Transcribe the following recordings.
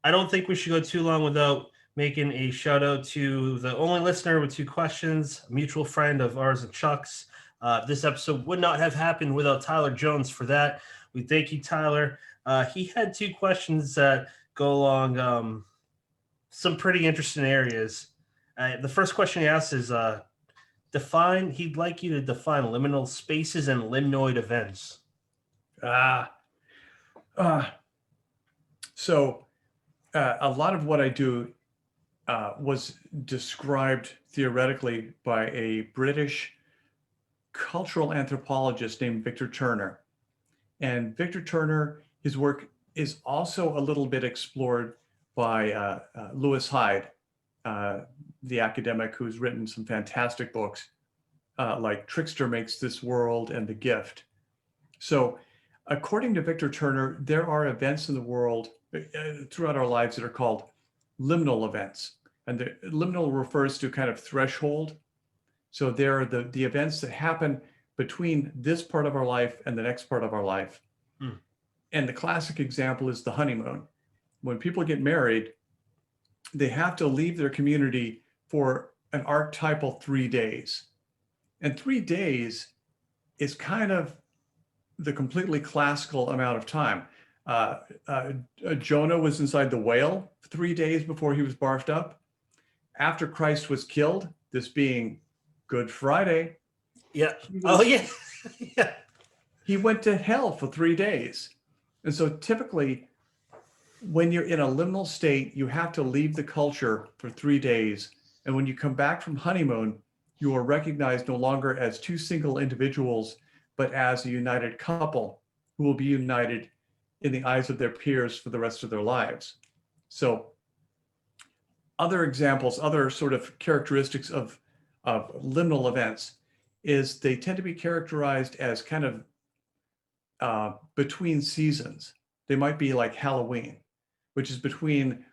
I don't think we should go too long without making a shout out to the only listener with two questions, a mutual friend of ours and Chuck's. This episode would not have happened without Tyler Jones. For that, we thank you, Tyler. He had two questions that go along some pretty interesting areas. The first question he asked is define. He'd like you to define liminal spaces and limnoid events. Ah, so a lot of what I do was described theoretically by a British cultural anthropologist named Victor Turner. And Victor Turner, his work is also a little bit explored by Lewis Hyde, the academic who's written some fantastic books like Trickster Makes This World and The Gift. So according to Victor Turner, there are events in the world throughout our lives that are called liminal events. And the liminal refers to kind of threshold. So they're the events that happen between this part of our life and the next part of our life. And the classic example is the honeymoon. When people get married, they have to leave their community for an archetypal 3 days. And 3 days is kind of the completely classical amount of time. Jonah was inside the whale 3 days before he was barfed up. After Christ was killed, this being Good Friday. Yeah. Yeah. He went to hell for 3 days. And so typically, when you're in a liminal state, you have to leave the culture for 3 days. And when you come back from honeymoon, you are recognized no longer as two single individuals, but as a united couple who will be united in the eyes of their peers for the rest of their lives. So other examples, other sort of characteristics of liminal events is they tend to be characterized as kind of between seasons. They might be like Halloween, which is between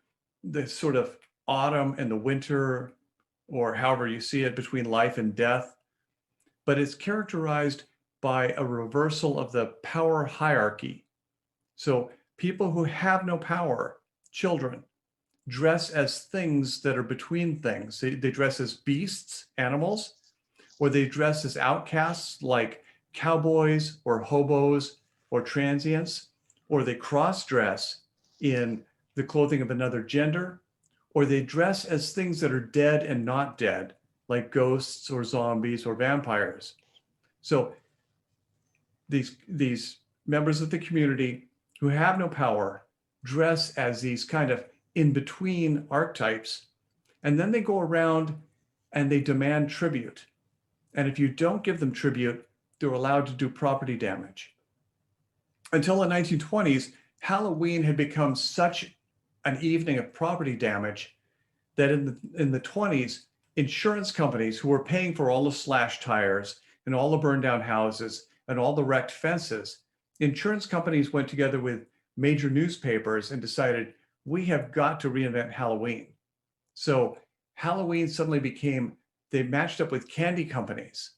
the sort of autumn and the winter, or however you see it, between life and death. But it's characterized by a reversal of the power hierarchy. So people who have no power, children, dress as things that are between things. They dress as beasts, animals, or they dress as outcasts like cowboys or hobos or transients, or they cross-dress in the clothing of another gender, or they dress as things that are dead and not dead, like ghosts or zombies or vampires. So these members of the community who have no power dress as these kind of in-between archetypes, and then they go around and they demand tribute. And if you don't give them tribute, they're allowed to do property damage. Until the 1920s, Halloween had become such an evening of property damage that in the 20s, insurance companies who were paying for all the slash tires and all the burned down houses and all the wrecked fences, insurance companies went together with major newspapers and decided, we have got to reinvent Halloween. So Halloween suddenly became, they matched up with candy companies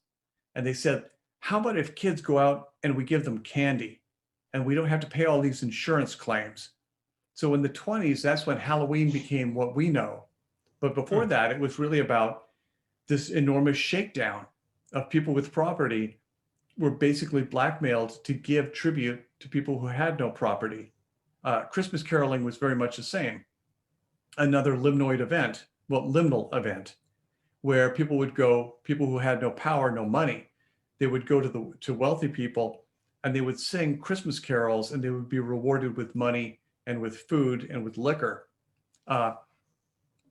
and they said, how about if kids go out and we give them candy and we don't have to pay all these insurance claims? So in the 20s, that's when Halloween became what we know. But before that, it was really about this enormous shakedown of people with property were basically blackmailed to give tribute to people who had no property. Christmas caroling was very much the same. Another limnoid event, well, liminal event, where people would go, people who had no power, no money, they would go to wealthy people and they would sing Christmas carols and they would be rewarded with money and with food and with liquor.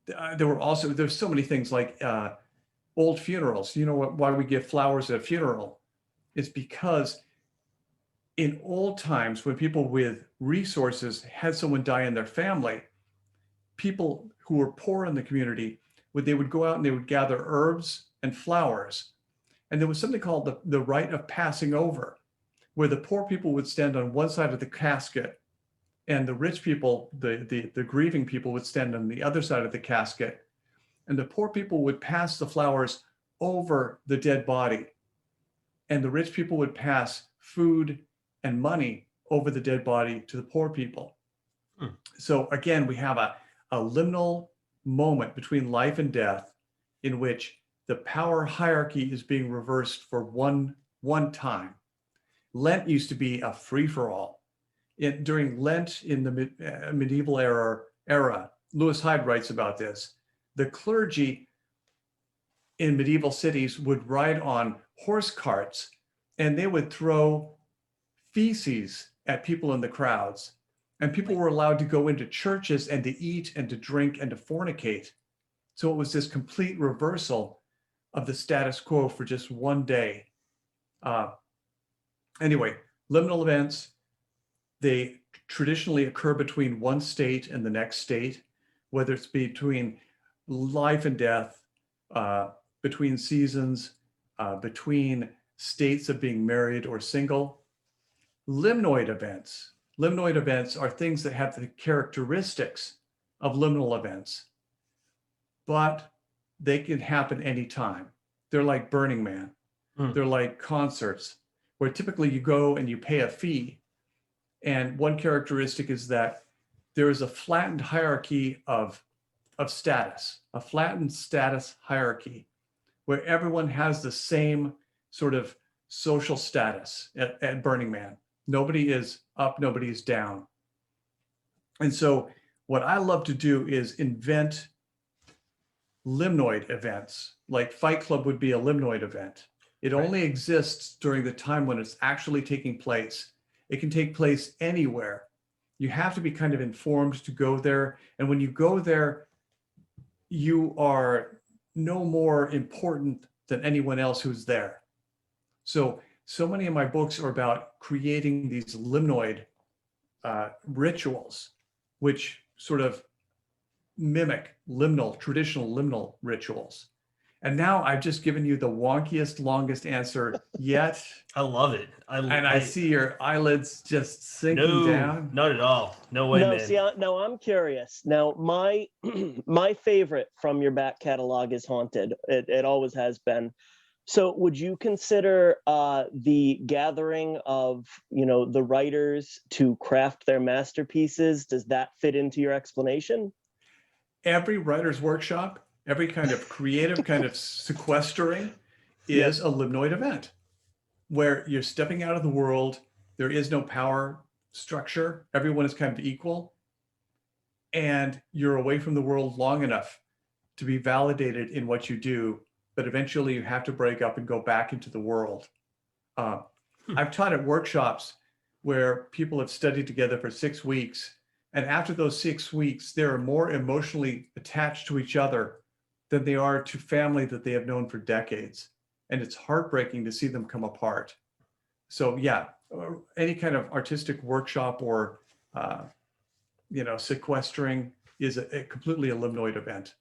There's so many things like old funerals. You know why we give flowers at a funeral? It's because in old times, when people with resources had someone die in their family, people who were poor in the community, they would go out and they would gather herbs and flowers. And there was something called the Rite of Passing over, where the poor people would stand on one side of the casket and the rich people, the grieving people, would stand on the other side of the casket. And the poor people would pass the flowers over the dead body. And the rich people would pass food and money over the dead body to the poor people. Hmm. So again, we have a liminal moment between life and death in which the power hierarchy is being reversed for one time. Lent used to be a free-for-all. During Lent in the medieval era, Lewis Hyde writes about this. The clergy in medieval cities would ride on horse carts and they would throw feces at people in the crowds. And people were allowed to go into churches and to eat and to drink and to fornicate. So it was this complete reversal of the status quo for just one day. Anyway, liminal events, they traditionally occur between one state and the next state, whether it's between life and death, between seasons, between states of being married or single. Limnoid events. Limnoid events are things that have the characteristics of liminal events, but they can happen anytime. They're like Burning Man. They're like concerts where typically you go and you pay a fee. And one characteristic is that there is a flattened hierarchy of status, a flattened status hierarchy where everyone has the same sort of social status at Burning Man. Nobody is up, nobody is down. And so what I love to do is invent limnoid events, like Fight Club would be a limnoid event. It only exists during the time when it's actually taking place. It can take place anywhere. You have to be kind of informed to go there. And when you go there, you are no more important than anyone else who's there. So many of my books are about creating these limnoid rituals, which sort of mimic traditional liminal rituals. And now I've just given you the wonkiest, longest answer yet. I love it. I see your eyelids just sinking down. Not at all. No way, No, man. see, now I'm curious. Now, my my favorite from your back catalog is Haunted. It always has been. So would you consider the gathering of, the writers to craft their masterpieces? Does that fit into your explanation? Every writer's workshop, every kind of creative kind of sequestering is a limnoid event where you're stepping out of the world. There is no power structure. Everyone is kind of equal. And you're away from the world long enough to be validated in what you do. But eventually you have to break up and go back into the world. I've taught at workshops where people have studied together for 6 weeks. And after those 6 weeks, they're more emotionally attached to each other than they are to family that they have known for decades. And it's heartbreaking to see them come apart. So yeah, any kind of artistic workshop or, sequestering is completely a limnoid event.